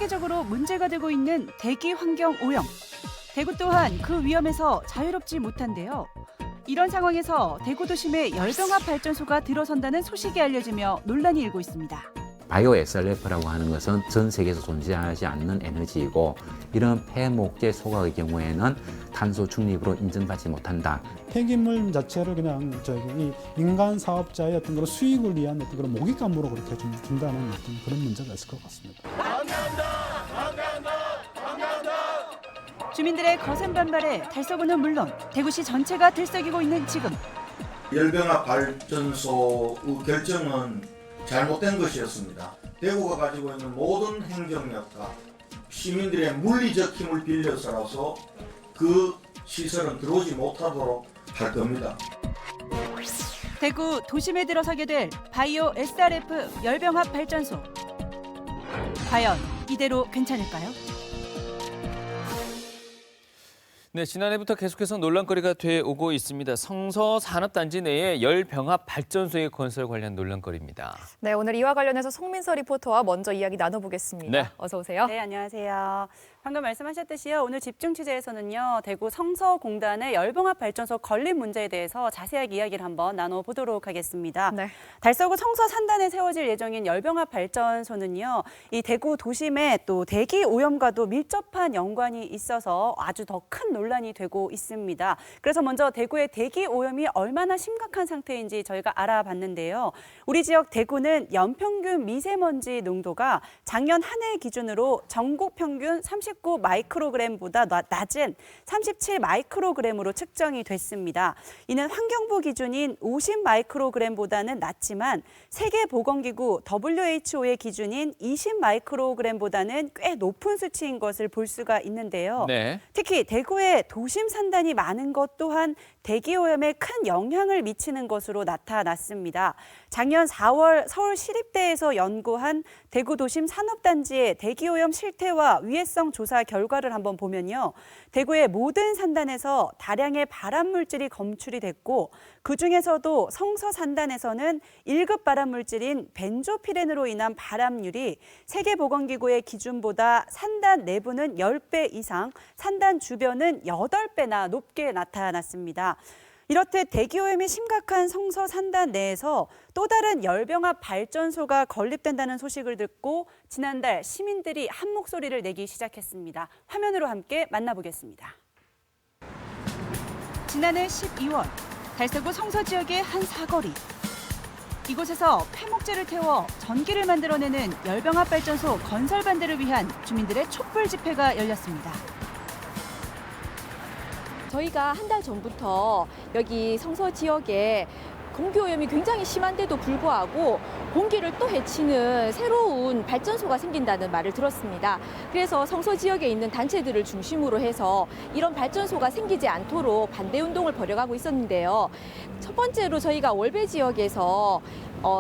세계적으로 문제가 되고 있는 대기 환경 오염. 대구 또한 그 위험에서 자유롭지 못한데요. 이런 상황에서 대구 도심에 열병합 발전소가 들어선다는 소식이 알려지며 논란이 일고 있습니다. 바이오 SRF라고 하는 것은 전 세계에서 존재하지 않는 에너지이고 이런 폐목재 소각의 경우에는 탄소 중립으로 인정받지 못한다. 폐기물 자체를 그냥 이 민간 사업자의 어떤 그런 수익을 위한 어떤 그런 모깃감으로 그렇게 준다는 어떤 그런 문제가 있을 것 같습니다. 주민들의 거센 반발에 달서구는 물론 대구시 전체가 들썩이고 있는 지금. 열병합 발전소의 결정은 잘못된 것이었습니다. 대구가 가지고 있는 모든 행정력과 시민들의 물리적 힘을 빌려서라서 그 시설은 들어오지 못하도록 할 겁니다. 대구 도심에 들어서게 될 바이오 SRF 열병합 발전소. 과연 이대로 괜찮을까요? 네, 지난해부터 계속해서 논란거리가 돼 오고 있습니다. 성서산업단지 내에 열병합 발전소의 건설 관련 논란거리입니다. 네, 오늘 이와 관련해서 송민서 리포터와 먼저 이야기 나눠보겠습니다. 네. 어서 오세요. 네, 안녕하세요. 방금 말씀하셨듯이요. 오늘 집중 취재에서는요. 대구 성서공단의 열병합 발전소 건립 문제에 대해서 자세하게 이야기를 한번 나눠보도록 하겠습니다. 네. 달서구 성서산단에 세워질 예정인 열병합 발전소는요. 이 대구 도심의 또 대기 오염과도 밀접한 연관이 있어서 아주 더 큰 논란이 되고 있습니다. 그래서 먼저 대구의 대기 오염이 얼마나 심각한 상태인지 저희가 알아봤는데요. 우리 지역 대구는 연평균 미세먼지 농도가 작년 한 해 기준으로 전국 평균 39 마이크로그램보다 낮은 37 마이크로그램으로 측정이 됐습니다. 이는 환경부 기준인 50 마이크로그램보다는 낮지만 세계보건기구 WHO의 기준인 20 마이크로그램보다는 꽤 높은 수치인 것을 볼 수가 있는데요. 네. 특히 대구에 도심 산단이 많은 것 또한 대기오염에 큰 영향을 미치는 것으로 나타났습니다. 작년 4월 서울시립대에서 연구한 대구 도심 산업단지의 대기오염 실태와 위해성 조사 결과를 한번 보면요. 대구의 모든 산단에서 다량의 발암물질이 검출이 됐고 그중에서도 성서산단에서는 1급 발암물질인 벤조피렌으로 인한 발암률이 세계보건기구의 기준보다 산단 내부는 10배 이상, 산단 주변은 8배나 높게 나타났습니다. 이렇듯 대기오염이 심각한 성서산단 내에서 또 다른 열병합 발전소가 건립된다는 소식을 듣고 지난달 시민들이 한 목소리를 내기 시작했습니다. 화면으로 함께 만나보겠습니다. 지난해 12월 달서구 성서 지역의 한 사거리. 이곳에서 폐목재를 태워 전기를 만들어내는 열병합 발전소 건설 반대를 위한 주민들의 촛불 집회가 열렸습니다. 저희가 한 달 전부터 여기 성서 지역에 공기오염이 굉장히 심한데도 불구하고 공기를 또 해치는 새로운 발전소가 생긴다는 말을 들었습니다. 그래서 성서 지역에 있는 단체들을 중심으로 해서 이런 발전소가 생기지 않도록 반대 운동을 벌여가고 있었는데요. 첫 번째로 저희가 월배 지역에서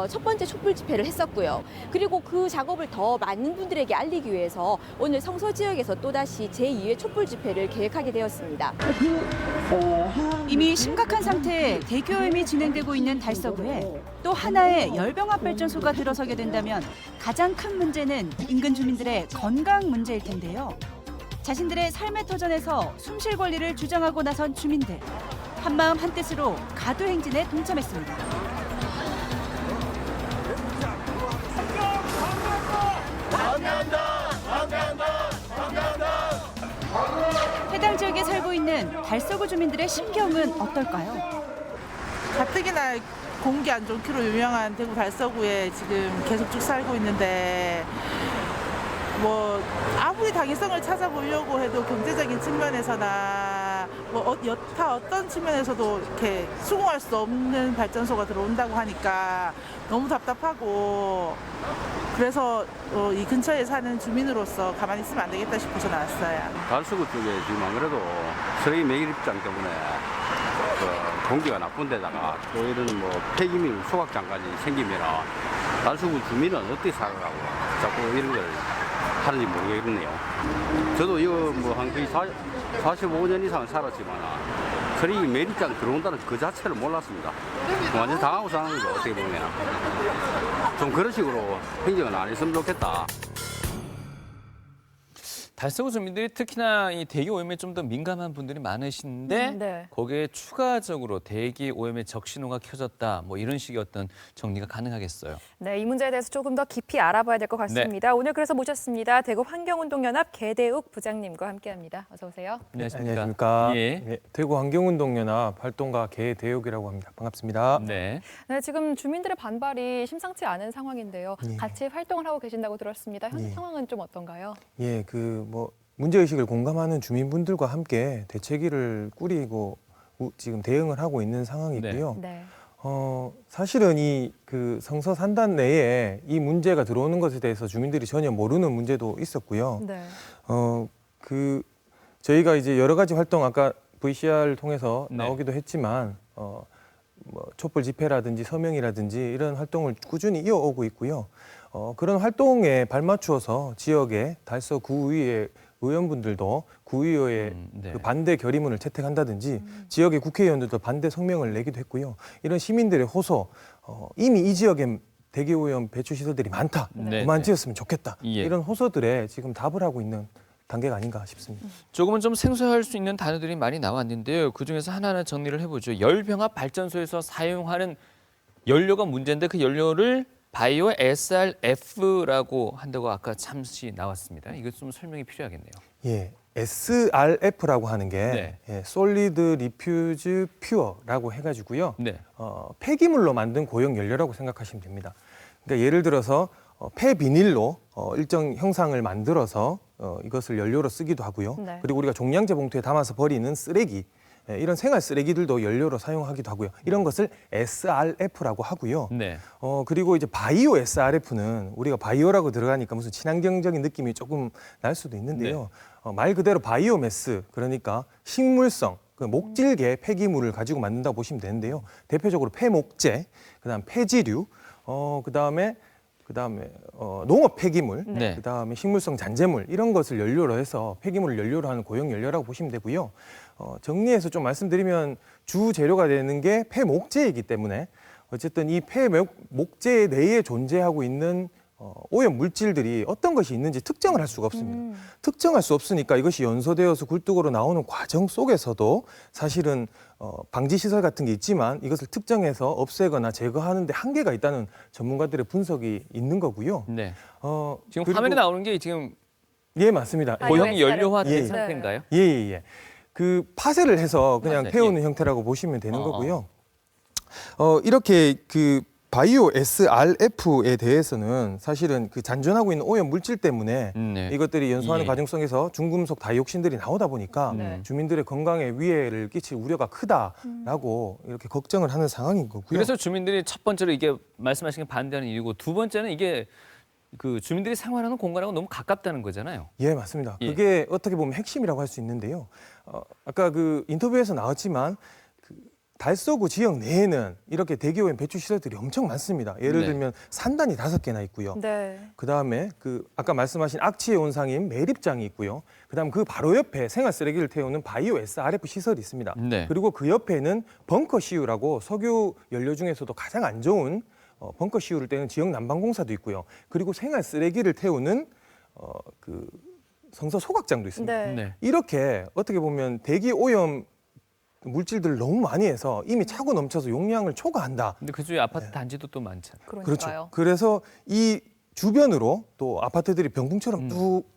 첫 번째 촛불 집회를 했었고요. 그리고 그 작업을 더 많은 분들에게 알리기 위해서 오늘 성서 지역에서 또다시 제2회 촛불 집회를 계획하게 되었습니다. 이미 심각한 상태의 대기오염이 진행되고 있는 달서구에 또 하나의 열병합 발전소가 들어서게 된다면 가장 큰 문제는 인근 주민들의 건강 문제일 텐데요. 자신들의 삶의 터전에서 숨쉴 권리를 주장하고 나선 주민들. 한마음 한뜻으로 가두 행진에 동참했습니다. 해당 지역에 살고 있는 달서구 주민들의 심경은 어떨까요? 가뜩이나 공기 안 좋기로 유명한 대구 달서구에 지금 계속 쭉 살고 있는데 뭐 아무리 당위성을 찾아보려고 해도 경제적인 측면에서나 뭐 여타 어떤 측면에서도 이렇게 수긍할 수 없는 발전소가 들어온다고 하니까 너무 답답하고 그래서 이 근처에 사는 주민으로서 가만히 있으면 안 되겠다 싶어서 나왔어요. 달서구 쪽에 지금 안 그래도 쓰레기 매일 입장 때문에 공기가 나쁜 데다가 또 이런 뭐 폐기물 소각장까지 생기면 달서구 주민은 어떻게 살아가고 자꾸 이런 걸 하는지 모르겠네요. 저도 이거 뭐 한 거의 45년 이상 살았지만 쓰레기 매립장 들어온다는 그 자체를 몰랐습니다. 완전 당하고 사는 거죠, 어떻게 보면. 좀 그런 식으로 행정은 안 했으면 좋겠다. 달서구 주민들이 특히나 이 대기 오염에 좀 더 민감한 분들이 많으신데 네. 거기에 추가적으로 대기 오염의 적신호가 켜졌다. 뭐 이런 식의 어떤 정리가 가능하겠어요. 네, 이 문제에 대해서 조금 더 깊이 알아봐야 될 것 같습니다. 오늘 그래서 모셨습니다. 대구 환경운동연합 개대욱 부장님과 함께합니다. 어서 오세요. 안녕하십니까. 예. 네, 대구 환경운동연합 활동가 개대욱이라고 합니다. 반갑습니다. 네. 네, 지금 주민들의 반발이 심상치 않은 상황인데요. 예. 같이 활동을 하고 계신다고 들었습니다. 현재 예. 상황은 좀 어떤가요? 예, 문제의식을 공감하는 주민분들과 함께 대책위를 꾸리고 지금 대응을 하고 있는 상황이고요. 네. 사실은 성서 산단 내에 이 문제가 들어오는 것에 대해서 주민들이 전혀 모르는 문제도 있었고요. 네. 저희가 이제 여러 가지 활동 아까 VCR 통해서 네. 나오기도 했지만 촛불 집회라든지 서명이라든지 이런 활동을 꾸준히 이어오고 있고요. 그런 활동에 발맞추어서 지역의 달서 구의회 의원분들도 구의회에 네. 그 반대 결의문을 채택한다든지 지역의 국회의원들도 반대 성명을 내기도 했고요. 이런 시민들의 호소, 이미 이 지역에 대기오염 배출 시설들이 많다. 네. 그만 네. 지었으면 좋겠다. 예. 이런 호소들에 지금 답을 하고 있는 단계가 아닌가 싶습니다. 조금은 좀 생소할 수 있는 단어들이 많이 나왔는데요. 그중에서 하나하나 정리를 해보죠. 열병합 발전소에서 사용하는 연료가 문제인데 그 연료를 바이오 SRF라고 한다고 아까 잠시 나왔습니다. 이거 좀 설명이 필요하겠네요. 예, SRF라고 하는 게 네. 솔리드 리퓨즈 퓨어라고 해가지고요. 네. 폐기물로 만든 고형 연료라고 생각하시면 됩니다. 그러니까 예를 들어서 폐비닐로 일정 형상을 만들어서 이것을 연료로 쓰기도 하고요. 네. 그리고 우리가 종량제 봉투에 담아서 버리는 쓰레기, 이런 생활 쓰레기들도 연료로 사용하기도 하고요. 이런 것을 SRF라고 하고요. 네. 그리고 이제 바이오 SRF는 우리가 바이오라고 들어가니까 무슨 친환경적인 느낌이 조금 날 수도 있는데요. 말 그대로 바이오매스, 그러니까 식물성, 그 목질계 폐기물을 가지고 만든다고 보시면 되는데요. 대표적으로 폐목재, 그다음 폐지류, 그다음에 농업 폐기물, 네. 그다음에 식물성 잔재물 이런 것을 연료로 해서 폐기물을 연료로 하는 고형 연료라고 보시면 되고요. 정리해서 좀 말씀드리면 주 재료가 되는 게 폐목재이기 때문에 어쨌든 이 폐목재 내에 존재하고 있는 오염 물질들이 어떤 것이 있는지 특정을 할 수가 없습니다. 특정할 수 없으니까 이것이 연소되어서 굴뚝으로 나오는 과정 속에서도 사실은 방지 시설 같은 게 있지만 이것을 특정해서 없애거나 제거하는 데 한계가 있다는 전문가들의 분석이 있는 거고요. 네. 지금 그리고- 화면에 나오는 게 지금 예, 맞습니다. 고형이 연료화된 예. 상태인가요? 예. 그 파쇄를 해서 그냥 파쇄, 태우는 형태라고 보시면 되는 어. 거고요. 이렇게 그 바이오 SRF에 대해서는 사실은 그 잔존하고 있는 오염 물질 때문에 네. 이것들이 연소하는 예. 과정 속에서 중금속 다이옥신들이 나오다 보니까 네. 주민들의 건강에 위해를 끼칠 우려가 크다라고 이렇게 걱정을 하는 상황인 거고요. 그래서 주민들이 첫 번째로 이게 말씀하신 게 반대하는 이유고 두 번째는 이게 그 주민들이 생활하는 공간하고 너무 가깝다는 거잖아요. 예, 맞습니다. 예. 그게 어떻게 보면 핵심이라고 할 수 있는데요. 아까 그 인터뷰에서 나왔지만 그 달서구 지역 내에는 이렇게 대기오염 배출 시설들이 엄청 많습니다. 예를 네. 들면 산단이 5개나 있고요. 네. 그다음에 그 아까 말씀하신 악취의 온상인 매립장이 있고요. 그다음 그 바로 옆에 생활 쓰레기를 태우는 바이오 SRF 시설이 있습니다. 네. 그리고 그 옆에는 벙커 시유라고 석유 연료 중에서도 가장 안 좋은 벙커 시유를 떼는 지역 난방공사도 있고요. 그리고 생활 쓰레기를 태우는 그 성서 소각장도 있습니다. 네. 네. 이렇게 어떻게 보면 대기 오염 물질들을 너무 많이 해서 이미 차고 넘쳐서 용량을 초과한다. 근데 그중에 아파트 단지도 또 많잖아요. 그러니까요. 그렇죠. 그래서 이 주변으로 또 아파트들이 병풍처럼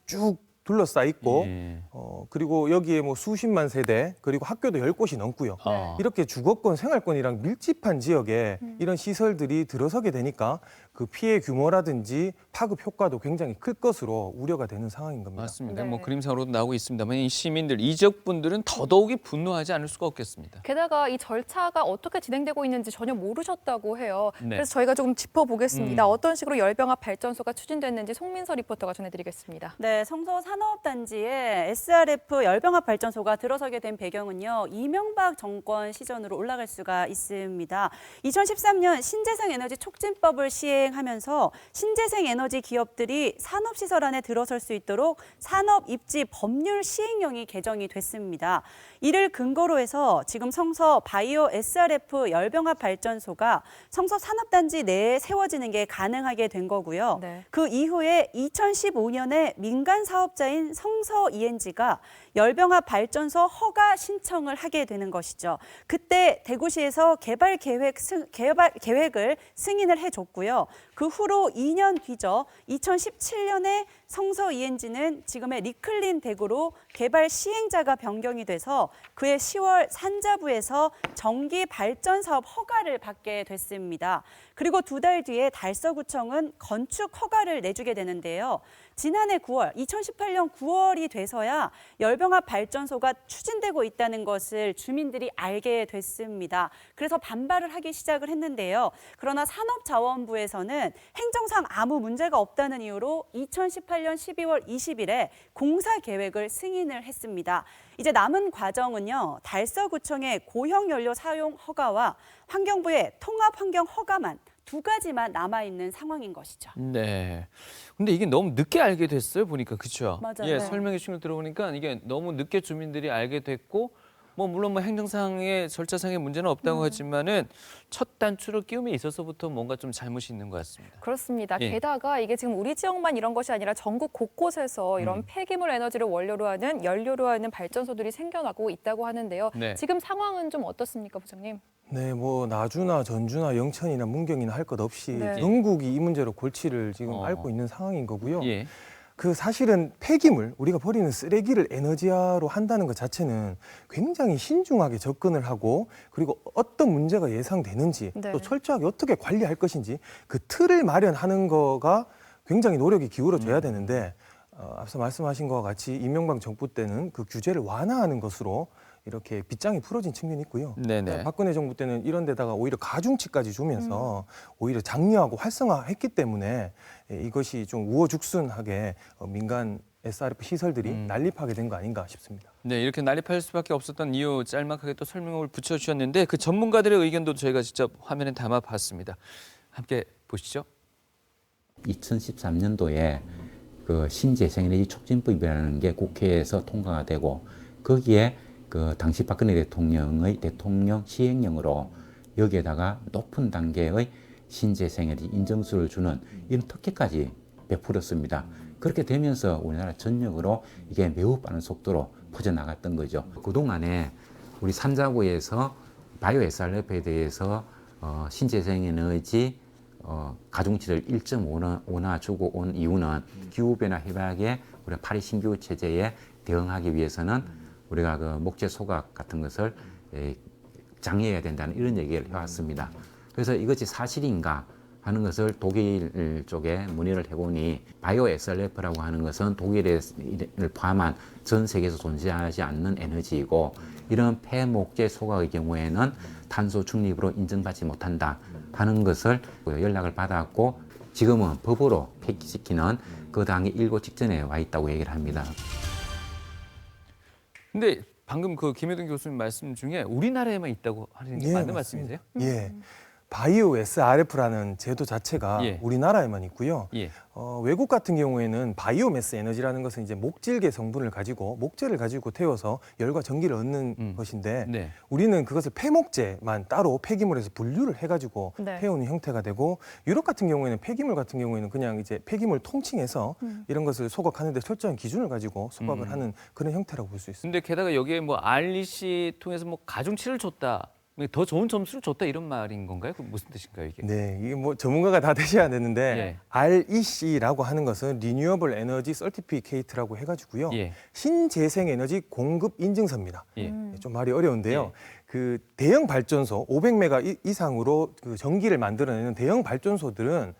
쭉 둘러싸 있고 예. 그리고 여기에 뭐 수십만 세대 그리고 학교도 10곳이 넘고요. 아. 이렇게 주거권, 생활권이랑 밀집한 지역에 이런 시설들이 들어서게 되니까 그 피해 규모라든지 파급 효과도 굉장히 클 것으로 우려가 되는 상황인 겁니다. 맞습니다. 네. 뭐 그림상으로도 나오고 있습니다만 이 시민들, 이 지역 분들은 더더욱이 분노하지 않을 수가 없겠습니다. 게다가 이 절차가 어떻게 진행되고 있는지 전혀 모르셨다고 해요. 네. 그래서 저희가 조금 짚어보겠습니다. 어떤 식으로 열병합 발전소가 추진됐는지 송민서 리포터가 전해드리겠습니다. 네, 성서 산업단지에 SRF 열병합 발전소가 들어서게 된 배경은요. 이명박 정권 시전으로 올라갈 수가 있습니다. 2013년 신재생 에너지 촉진법을 시행 시행하면서 신재생 에너지 기업들이 산업시설 안에 들어설 수 있도록 산업입지 법률 시행령이 개정이 됐습니다. 이를 근거로 해서 지금 성서 바이오 SRF 열병합 발전소가 성서 산업단지 내에 세워지는 게 가능하게 된 거고요. 네. 그 이후에 2015년에 민간 사업자인 성서 ENG가 열병합 발전소 허가 신청을 하게 되는 것이죠. 그때 대구시에서 개발 계획을 승인을 해줬고요. 그 후로 2년 뒤죠. 2017년에 성서 ENG는 지금의 리클린 대구로 개발 시행자가 변경이 돼서 그해 10월 산자부에서 전기 발전 사업 허가를 받게 됐습니다. 그리고 2달 뒤에 달서구청은 건축 허가를 내주게 되는데요. 지난해 9월, 2018년 9월이 돼서야 열병합 발전소가 추진되고 있다는 것을 주민들이 알게 됐습니다. 그래서 반발을 하기 시작을 했는데요. 그러나 산업자원부에서는 행정상 아무 문제가 없다는 이유로 2018년 12월 20일에 공사 계획을 승인을 했습니다. 이제 남은 과정은요. 달서구청의 고형연료 사용 허가와 환경부의 통합환경 허가만 2가지만 남아있는 상황인 것이죠. 네. 근데 이게 너무 늦게 알게 됐어요, 보니까. 그렇죠? 맞아요. 예, 네. 설명해 주신 걸 들어보니까 이게 너무 늦게 주민들이 알게 됐고 물론 행정상의 절차상의 문제는 없다고 하지만은 첫 단추를 끼움에 있어서부터 뭔가 좀 잘못이 있는 것 같습니다. 그렇습니다. 예. 게다가 이게 지금 우리 지역만 이런 것이 아니라 전국 곳곳에서 이런 폐기물 에너지를 원료로 하는 연료로 하는 발전소들이 생겨나고 있다고 하는데요. 네. 지금 상황은 좀 어떻습니까, 부장님? 네, 뭐 나주나 전주나 영천이나 문경이나 할 것 없이 네. 전국이 이 문제로 골치를 지금 어. 앓고 있는 상황인 거고요. 예. 그 사실은 폐기물, 우리가 버리는 쓰레기를 에너지화로 한다는 것 자체는 굉장히 신중하게 접근을 하고 그리고 어떤 문제가 예상되는지 네. 또 철저하게 어떻게 관리할 것인지 그 틀을 마련하는 거가 굉장히 노력이 기울어져야 되는데 앞서 말씀하신 것과 같이 이명박 정부 때는 그 규제를 완화하는 것으로 이렇게 빗장이 풀어진 측면이 있고요. 네네. 박근혜 정부 때는 이런 데다가 오히려 가중치까지 주면서 오히려 장려하고 활성화했기 때문에 이것이 좀 우후죽순하게 민간 SRF 시설들이 난립하게 된 거 아닌가 싶습니다. 네, 이렇게 난립할 수밖에 없었던 이유 짤막하게 또 설명을 붙여주셨는데 그 전문가들의 의견도 저희가 직접 화면에 담아봤습니다. 함께 보시죠. 2013년도에 그 신재생에너지 촉진법이라는 게 국회에서 통과가 되고 거기에 그 당시 박근혜 대통령의 대통령 시행령으로 여기에다가 높은 단계의 신재생에너지 인증서를 주는 이런 특혜까지 베풀었습니다. 그렇게 되면서 우리나라 전역으로 이게 매우 빠른 속도로 퍼져나갔던 거죠. 그동안에 우리 산자부에서 바이오 SRF에 대해서 신재생에너지 가중치를 1.5나 주고 온 이유는 기후변화 협약에 우리가 파리 신기후 체제에 대응하기 위해서는 우리가 그 목재 소각 같은 것을 장려해야 된다는 이런 얘기를 해왔습니다. 그래서 이것이 사실인가 하는 것을 독일 쪽에 문의를 해보니 바이오 SRF라고 하는 것은 독일을 포함한 전 세계에서 존재하지 않는 에너지이고 이런 폐목재 소각의 경우에는 탄소 중립으로 인정받지 못한다 하는 것을 연락을 받았고 지금은 법으로 폐기시키는 그 당이 일고 직전에 와 있다고 얘기를 합니다. 근데 방금 그 김혜동 교수님 말씀 중에 우리나라에만 있다고 하는 게 맞는 말씀이세요? 예. 바이오 SRF라는 제도 자체가 예. 우리나라에만 있고요. 예. 외국 같은 경우에는 바이오매스 에너지라는 것은 이제 목질계 성분을 가지고 목재를 가지고 태워서 열과 전기를 얻는 것인데 네. 우리는 그것을 폐목재만 따로 폐기물에서 분류를 해가지고 네. 태우는 형태가 되고 유럽 같은 경우에는 폐기물 같은 경우에는 그냥 이제 폐기물 통칭해서 이런 것을 소각하는데 철저한 기준을 가지고 소각을 하는 그런 형태라고 볼 수 있습니다. 근데 게다가 여기에 REC 통해서 가중치를 줬다. 더 좋은 점수를 줬다 이런 말인 건가요? 그 무슨 뜻인가요, 이게? 네, 이게 뭐 전문가가 다 되셔야 되는데 예. REC라고 하는 것은 Renewable Energy Certificate라고 해가지고요. 예. 신재생 에너지 공급 인증서입니다. 예. 좀 말이 어려운데요. 예. 그 대형 발전소 500메가 이상으로 그 전기를 만들어내는 대형 발전소들은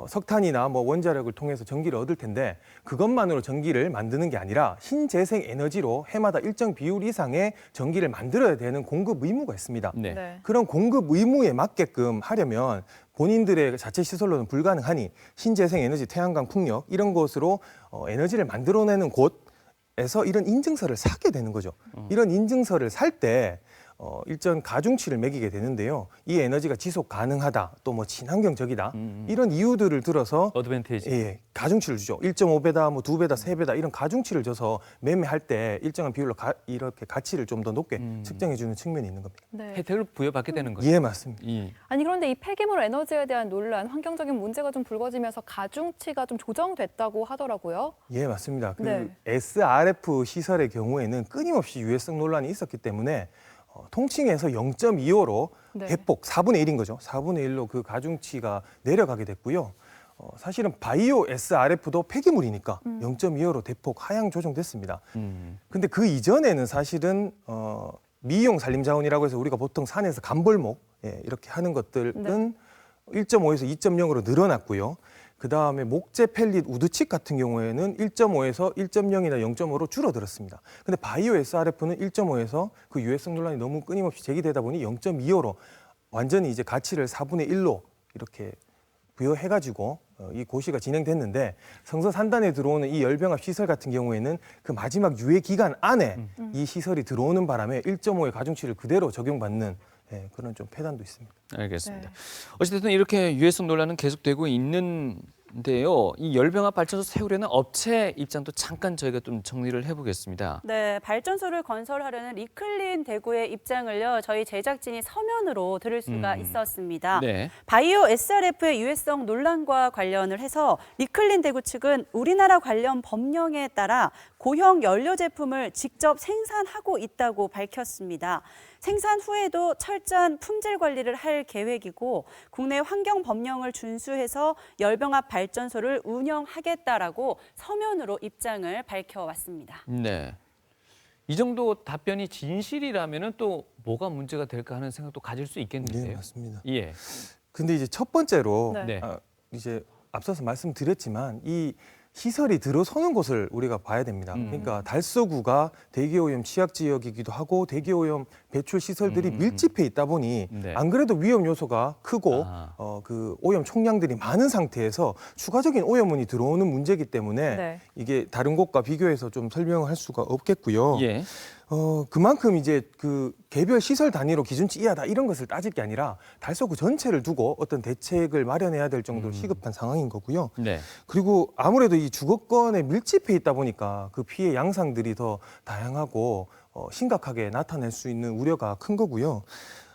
석탄이나 뭐 원자력을 통해서 전기를 얻을 텐데 그것만으로 전기를 만드는 게 아니라 신재생 에너지로 해마다 일정 비율 이상의 전기를 만들어야 되는 공급 의무가 있습니다. 네. 네. 그런 공급 의무에 맞게끔 하려면 본인들의 자체 시설로는 불가능하니 신재생 에너지, 태양광, 풍력 이런 것으로 에너지를 만들어내는 곳에서 이런 인증서를 사게 되는 거죠. 이런 인증서를 살 때 일정 가중치를 매기게 되는데요. 이 에너지가 지속 가능하다, 또 뭐 친환경적이다 이런 이유들을 들어서 어드밴티지. 예, 가중치를 주죠. 1.5배다, 뭐 2배다, 3배다 이런 가중치를 줘서 매매할 때 일정한 비율로 이렇게 가치를 좀 더 높게 측정해주는 측면이 있는 겁니다. 네. 혜택을 부여받게 되는 거죠. 예, 맞습니다. 예. 아니 그런데 이 폐기물 에너지에 대한 논란, 환경적인 문제가 좀 불거지면서 가중치가 좀 조정됐다고 하더라고요. 예, 맞습니다. 그 네. SRF 시설의 경우에는 끊임없이 유해성 논란이 있었기 때문에 통칭해서 0.25로 네. 대폭 4분의 1인 거죠. 4분의 1로 그 가중치가 내려가게 됐고요. 사실은 바이오 SRF도 폐기물이니까 0.25로 대폭 하향 조정됐습니다. 근데 그 이전에는 사실은 미용 산림 자원이라고 해서 우리가 보통 산에서 감벌목 이렇게 하는 것들은 1.5에서 2.0으로 늘어났고요. 그 다음에 목재, 펠릿, 우드칩 같은 경우에는 1.5에서 1.0이나 0.5로 줄어들었습니다. 근데 바이오 SRF는 1.5에서 그 유해성 논란이 너무 끊임없이 제기되다 보니 0.25로 완전히 이제 가치를 4분의 1로 이렇게 부여해가지고 이 고시가 진행됐는데 성서 산단에 들어오는 이 열병합 시설 같은 경우에는 그 마지막 유예 기간 안에 이 시설이 들어오는 바람에 1.5의 가중치를 그대로 적용받는 그런 좀 폐단도 있습니다. 알겠습니다. 네. 어쨌든 이렇게 유해성 논란은 계속되고 있는데요. 이 열병합 발전소 세우려는 업체 입장도 잠깐 저희가 좀 정리를 해보겠습니다. 네, 발전소를 건설하려는 리클린 대구의 입장을요, 저희 제작진이 서면으로 들을 수가 있었습니다. 네. 바이오 SRF의 유해성 논란과 관련을 해서 리클린 대구 측은 우리나라 관련 법령에 따라 고형 연료 제품을 직접 생산하고 있다고 밝혔습니다. 생산 후에도 철저한 품질 관리를 할 계획이고 국내 환경 법령을 준수해서 열병합 발전소를 운영하겠다라고 서면으로 입장을 밝혀왔습니다. 네. 이 정도 답변이 진실이라면은 또 뭐가 문제가 될까 하는 생각도 가질 수 있겠는데요. 네, 맞습니다. 예. 근데 이제 첫 번째로 네. 이제 앞서서 말씀드렸지만 이 시설이 들어서는 곳을 우리가 봐야 됩니다. 그러니까 달서구가 대기오염 취약 지역이기도 하고 대기오염 배출 시설들이 밀집해 있다 보니 네. 안 그래도 위험 요소가 크고 그 오염 총량들이 많은 상태에서 추가적인 오염원이 들어오는 문제이기 때문에 네. 이게 다른 곳과 비교해서 좀 설명할 수가 없겠고요. 예. 그만큼 이제 그 개별 시설 단위로 기준치 이하다 이런 것을 따질 게 아니라 달서구 전체를 두고 어떤 대책을 마련해야 될 정도로 시급한 상황인 거고요. 네. 그리고 아무래도 이 주거권에 밀집해 있다 보니까 그 피해 양상들이 더 다양하고 심각하게 나타날 수 있는 우려가 큰 거고요.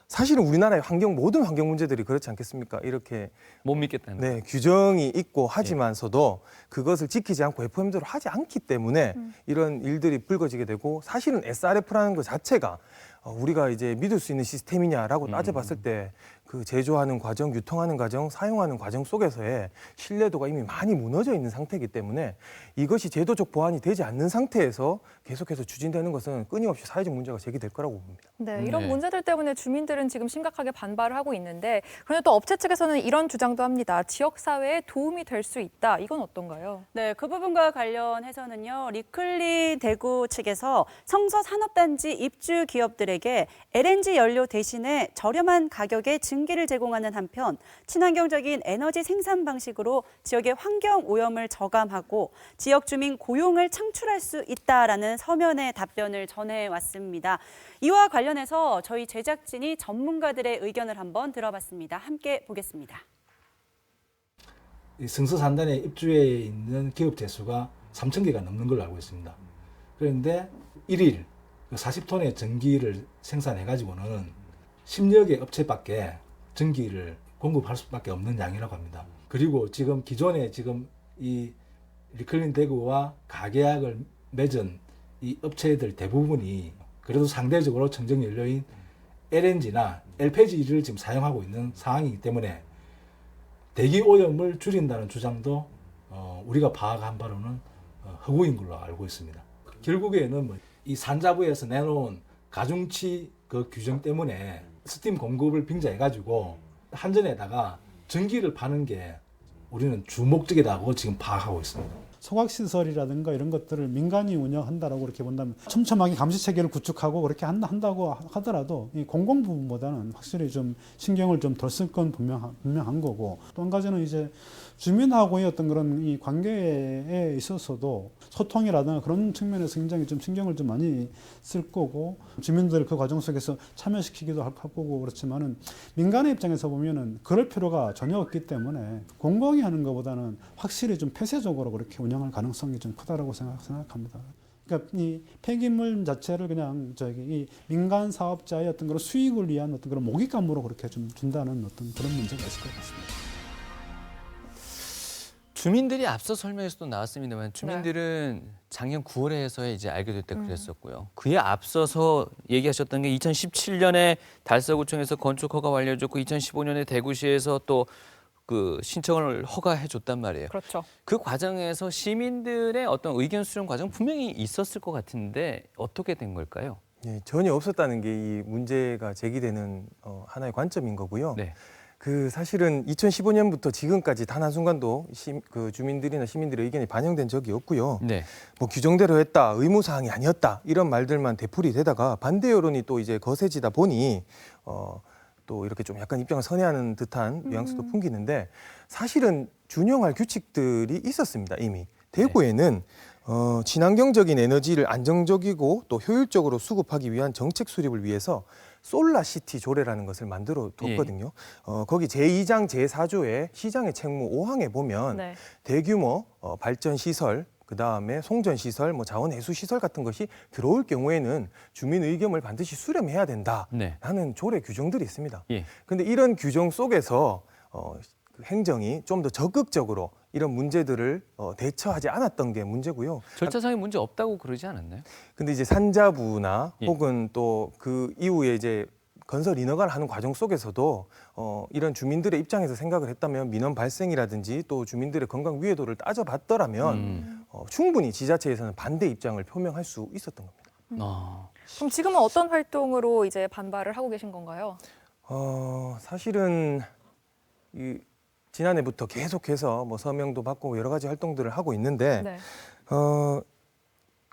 사실은 우리나라의 모든 환경 문제들이 그렇지 않겠습니까? 이렇게 못 믿겠다는 네, 규정이 있고 하지만서도 그것을 지키지 않고 FM대로 하지 않기 때문에 이런 일들이 불거지게 되고 사실은 SRF라는 것 자체가 우리가 이제 믿을 수 있는 시스템이냐라고 따져봤을 때 그 제조하는 과정, 유통하는 과정, 사용하는 과정 속에서의 신뢰도가 이미 많이 무너져 있는 상태이기 때문에 이것이 제도적 보완이 되지 않는 상태에서 계속해서 추진되는 것은 끊임없이 사회적 문제가 제기될 거라고 봅니다. 네, 이런 네. 문제들 때문에 주민들은 지금 심각하게 반발을 하고 있는데 그런데 또 업체 측에서는 이런 주장도 합니다. 지역사회에 도움이 될 수 있다. 이건 어떤가요? 네, 그 부분과 관련해서는요, 리클린 대구 측에서 성서 산업단지 입주 기업들에게 LNG 연료 대신에 저렴한 가격에 증기를 제공하는 한편 친환경적인 에너지 생산 방식으로 지역의 환경 오염을 저감하고 지역 주민 고용을 창출할 수 있다라는 서면의 답변을 전해왔습니다. 이와 관련해서 저희 제작진이 전문가들의 의견을 한번 들어봤습니다. 함께 보겠습니다. 이 성서산단에 입주해 있는 기업 대수가 3,000개가 넘는 걸로 알고 있습니다. 그런데 1일 40톤의 전기를 생산해가지고는 10여 개 업체밖에 전기를 공급할 수밖에 없는 양이라고 합니다. 그리고 지금 기존에 지금 이 리클린 대구와 가계약을 맺은 이 업체들 대부분이 그래도 상대적으로 청정연료인 LNG나 LPG를 지금 사용하고 있는 상황이기 때문에 대기 오염을 줄인다는 주장도 우리가 파악한 바로는 허구인 걸로 알고 있습니다. 결국에는 이 산자부에서 내놓은 가중치 그 규정 때문에 스팀 공급을 빙자해가지고 한전에다가 전기를 파는 게 우리는 주 목적이라고 지금 파악하고 있습니다. 소각시설이라든가 이런 것들을 민간이 운영한다라고 그렇게 본다면 촘촘하게 감시 체계를 구축하고 그렇게 한다고 하더라도 이 공공 부분보다는 확실히 좀 신경을 좀 덜 쓸 건 분명한 거고 또 한 가지는 이제 주민하고의 어떤 그런 이 관계에 있어서도 소통이라든가 그런 측면에서 굉장히 좀 신경을 좀 많이 쓸 거고, 주민들 그 과정 속에서 참여시키기도 할 거고, 그렇지만은 민간의 입장에서 보면은 그럴 필요가 전혀 없기 때문에 공공이 하는 것보다는 확실히 좀 폐쇄적으로 그렇게 운영할 가능성이 좀 크다라고 생각합니다. 그러니까 이 폐기물 자체를 그냥 이 민간 사업자의 어떤 그런 수익을 위한 어떤 그런 모깃감으로 그렇게 좀 준다는 어떤 그런 문제가 있을 것 같습니다. 주민들이 앞서 설명에서도 나왔습니다만 주민들은 작년 9월에서야 이제 알게 될 때 그랬었고요. 그에 앞서서 얘기하셨던 게 2017년에 달서구청에서 건축 허가 완료해줬고 2015년에 대구시에서 또 그 신청을 허가해 줬단 말이에요. 그렇죠. 그 과정에서 시민들의 어떤 의견 수렴 과정 분명히 있었을 것 같은데 어떻게 된 걸까요? 예, 전혀 없었다는 게 이 문제가 제기되는 하나의 관점인 거고요. 네. 그 사실은 2015년부터 지금까지 단 한순간도 그 주민들이나 시민들의 의견이 반영된 적이 없고요. 네. 뭐 규정대로 했다, 의무사항이 아니었다 이런 말들만 되풀이 되다가 반대 여론이 또 이제 거세지다 보니 또 이렇게 좀 약간 입장을 선회하는 듯한 뉘앙스도 풍기는데, 사실은 준용할 규칙들이 있었습니다. 이미 대구에는 친환경적인 에너지를 안정적이고 또 효율적으로 수급하기 위한 정책 수립을 위해서 솔라시티 조례라는 것을 만들어 뒀거든요. 거기 제2장 제4조의 시장의 책무 5항에 보면 대규모 발전 시설, 그다음에 송전 시설, 뭐 자원 해수 시설 같은 것이 들어올 경우에는 주민 의견을 반드시 수렴해야 된다라는 조례 규정들이 있습니다. 그런데 이런 규정 속에서 행정이 좀 더 적극적으로 이런 문제들을 대처하지 않았던 게 문제고요. 절차상의 문제 없다고 그러지 않았나요? 근데 이제 산자부나 혹은 또 그 이후에 이제 건설 인허가를 하는 과정 속에서도 이런 주민들의 입장에서 생각을 했다면 민원 발생이라든지 또 주민들의 건강 위해도를 따져봤더라면 충분히 지자체에서는 반대 입장을 표명할 수 있었던 겁니다. 그럼 지금은 어떤 활동으로 이제 반발을 하고 계신 건가요? 사실은 지난해부터 계속해서 뭐 서명도 받고 여러 가지 활동들을 하고 있는데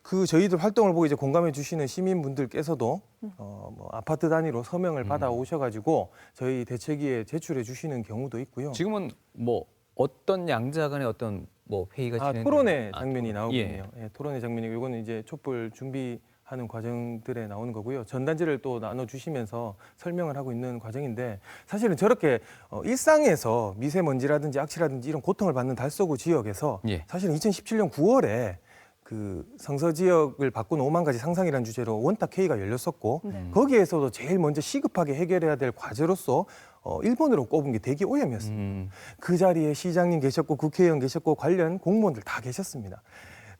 그 저희들 활동을 보고 이제 공감해 주시는 시민분들께서도 뭐 아파트 단위로 서명을 받아 오셔가지고 저희 대책위에 제출해 주시는 경우도 있고요. 지금은 뭐 어떤 양자 간의 어떤 뭐 회의가 진행? 토론회 장면이 나오거든요. 토론회 장면이고 이거는 이제 촛불 준비하는 과정들에 나오는 거고요. 전단지를 또 나눠주시면서 설명을 하고 있는 과정인데, 사실은 저렇게 일상에서 미세먼지라든지 악취라든지 이런 고통을 받는 달서구 지역에서 사실은 2017년 9월에 그 성서 지역을 바꾼 5만 가지 상상이라는 주제로 원탁 회의가 열렸었고 거기에서도 제일 먼저 시급하게 해결해야 될 과제로서 1번으로 꼽은 게 대기 오염이었습니다. 그 자리에 시장님 계셨고 국회의원 계셨고 관련 공무원들 다 계셨습니다.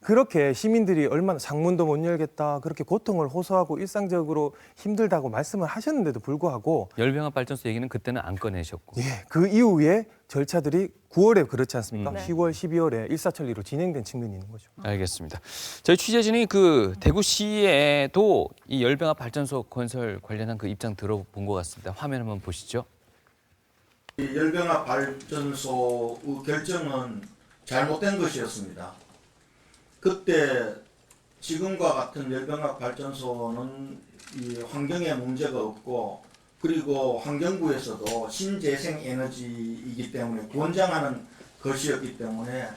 그렇게 시민들이 얼마나 창문도 못 열겠다, 그렇게 고통을 호소하고 일상적으로 힘들다고 말씀을 하셨는데도 불구하고 열병합 발전소 얘기는 그때는 안 꺼내셨고 그 이후에 절차들이 9월에 그렇지 않습니까? 10월, 12월에 일사천리로 진행된 측면이 있는 거죠. 알겠습니다. 저희 취재진이 그 대구시에도 이 열병합 발전소 건설 관련한 그 입장 들어본 것 같습니다. 화면 한번 보시죠. 이 열병합 발전소 결정은 잘못된 것이었습니다. 그때 지금과 같은 열병합 발전소는 이 환경에 문제가 없고, 그리고 환경부에서도 신재생 에너지이기 때문에 권장하는 것이었기 때문에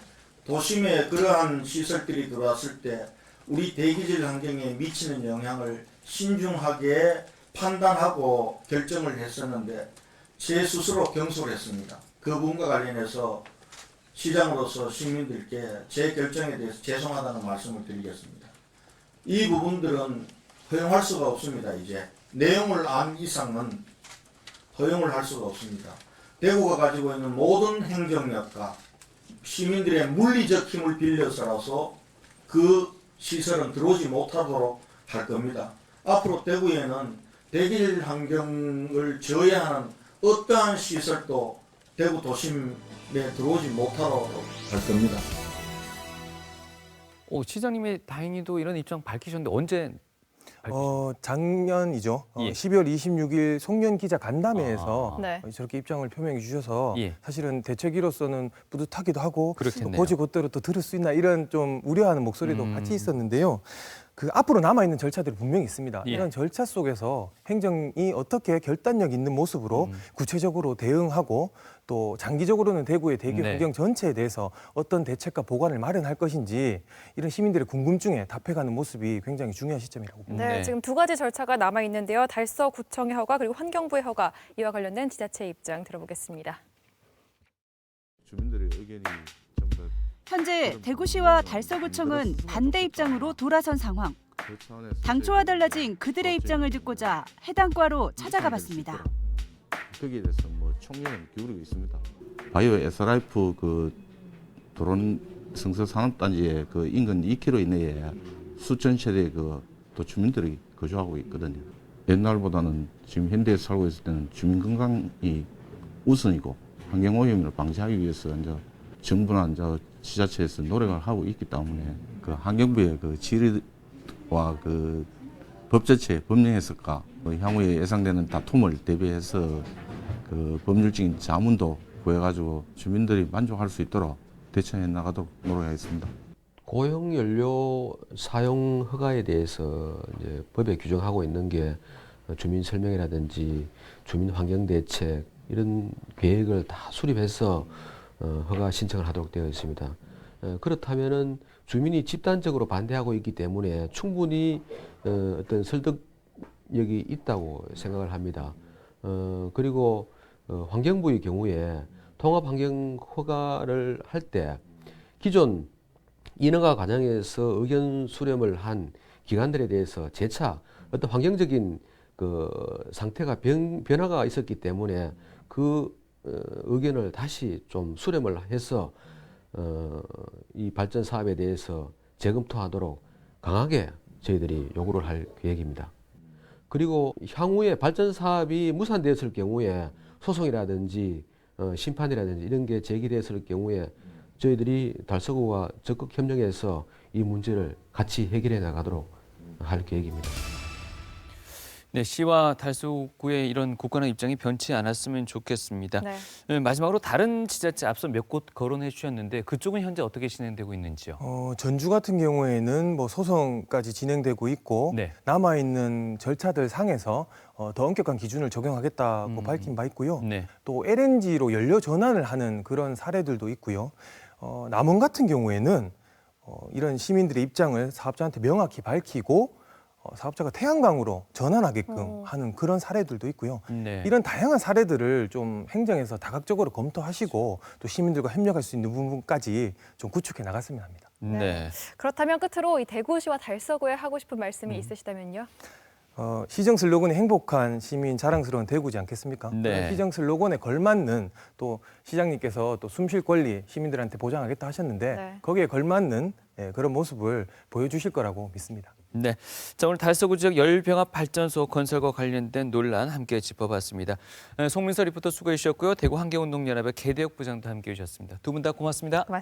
도심에 그러한 시설들이 들어왔을 때 우리 대기질 환경에 미치는 영향을 신중하게 판단하고 결정을 했었는데 제 스스로 경솔했습니다. 그 부분과 관련해서 시장으로서 시민들께 제 결정에 대해서 죄송하다는 말씀을 드리겠습니다. 이 부분들은 허용할 수가 없습니다. 이제 내용을 안 이상은 허용을 할 수가 없습니다. 대구가 가지고 있는 모든 행정력과 시민들의 물리적 힘을 빌려서라서 그 시설은 들어오지 못하도록 할 겁니다. 앞으로 대구에는 대길 환경을 저해하는 어떠한 시설도 대구 도심에 들어오지 못하도록 할 겁니다. 시장님이 다행히도 이런 입장 밝히셨는데 언제 작년이죠. 12월 26일 송년 기자 간담회에서 저렇게 입장을 표명해 주셔서 사실은 대책위로서는 뿌듯하기도 하고 고지고대로 또 들을 수 있나 이런 좀 우려하는 목소리도 같이 있었는데요. 그 앞으로 남아있는 절차들이 분명히 있습니다. 예. 이런 절차 속에서 행정이 어떻게 결단력 있는 모습으로 구체적으로 대응하고 또 장기적으로는 대구의 대교 네. 환경 전체에 대해서 어떤 대책과 보관을 마련할 것인지 이런 시민들의 궁금증에 답해가는 모습이 굉장히 중요한 시점이라고 봅니다. 네, 지금 두 가지 절차가 남아 있는데요. 달서구청의 허가 그리고 환경부의 허가 이와 관련된 지자체 입장 들어보겠습니다. 주민들의 의견이 전부 다 현재 대구시와 달서구청은 반대 입장으로 돌아선 상황. 그 차원에서 당초와 달라진 그들의 입장을 듣고자 해당 과로 찾아가 봤습니다. 거기에 대해서 뭐 총력을 기울이고 있습니다. 바이오 에스라이프 그 도론 성서 산업단지의 그 인근 2km 이내에 수천 세대 또 주민들이 거주하고 있거든요. 옛날보다는 지금 현대에 살고 있을 때는 주민 건강이 우선이고 환경 오염을 방지하기 위해서 이제 정부나 이제 지자체에서 노력을 하고 있기 때문에 그 환경부의 그 질의와 그 법제체, 법령 해석과 향후에 예상되는 다툼을 대비해서 그 법률적인 자문도 구해가지고 주민들이 만족할 수 있도록 대처해 나가도록 노력하겠습니다. 고형 연료 사용 허가에 대해서 이제 법에 규정하고 있는 게 주민 설명이라든지 주민 환경 대책 이런 계획을 다 수립해서 허가 신청을 하도록 되어 있습니다. 그렇다면은 주민이 집단적으로 반대하고 있기 때문에 충분히 어떤 설득력이 있다고 생각을 합니다. 그리고 환경부의 경우에 통합환경 허가를 할 때 기존 인허가 과정에서 의견 수렴을 한 기관들에 대해서 재차 어떤 환경적인 그 상태가 변화가 있었기 때문에 그 의견을 다시 좀 수렴을 해서 이 발전 사업에 대해서 재검토하도록 강하게 저희들이 요구를 할 계획입니다. 그리고 향후에 발전 사업이 무산되었을 경우에 소송이라든지 심판이라든지 이런 게 제기됐을 경우에 저희들이 달서구와 적극 협력해서 이 문제를 같이 해결해 나가도록 할 계획입니다. 네, 시와 달서구의 이런 굳건한 입장이 변치 않았으면 좋겠습니다. 네. 마지막으로 다른 지자체 앞서 몇 곳 거론해 주셨는데 그쪽은 현재 어떻게 진행되고 있는지요? 전주 같은 경우에는 뭐 소송까지 진행되고 있고 네. 남아 있는 절차들 상에서 더 엄격한 기준을 적용하겠다고 밝힌 바 있고요. 네. 또 LNG로 연료 전환을 하는 그런 사례들도 있고요. 남원 같은 경우에는 이런 시민들의 입장을 사업자한테 명확히 밝히고 사업자가 태양광으로 전환하게끔 하는 그런 사례들도 있고요. 네. 이런 다양한 사례들을 좀 행정에서 다각적으로 검토하시고 또 시민들과 협력할 수 있는 부분까지 좀 구축해 나갔으면 합니다. 네. 그렇다면 끝으로 이 대구시와 달서구에 하고 싶은 말씀이 있으시다면요? 시정 슬로건이 행복한 시민 자랑스러운 대구지 않겠습니까? 네. 시정 슬로건에 걸맞는 또 시장님께서 또 숨쉴 권리 시민들한테 보장하겠다 하셨는데 네. 거기에 걸맞는 그런 모습을 보여주실 거라고 믿습니다. 네, 자 오늘 달서구 지역 열병합 발전소 건설과 관련된 논란 함께 짚어봤습니다. 송민서 리포터 수고해 주셨고요. 대구 환경운동연합의 개대욱 부장도 함께해 주셨습니다. 두 분 다 고맙습니다.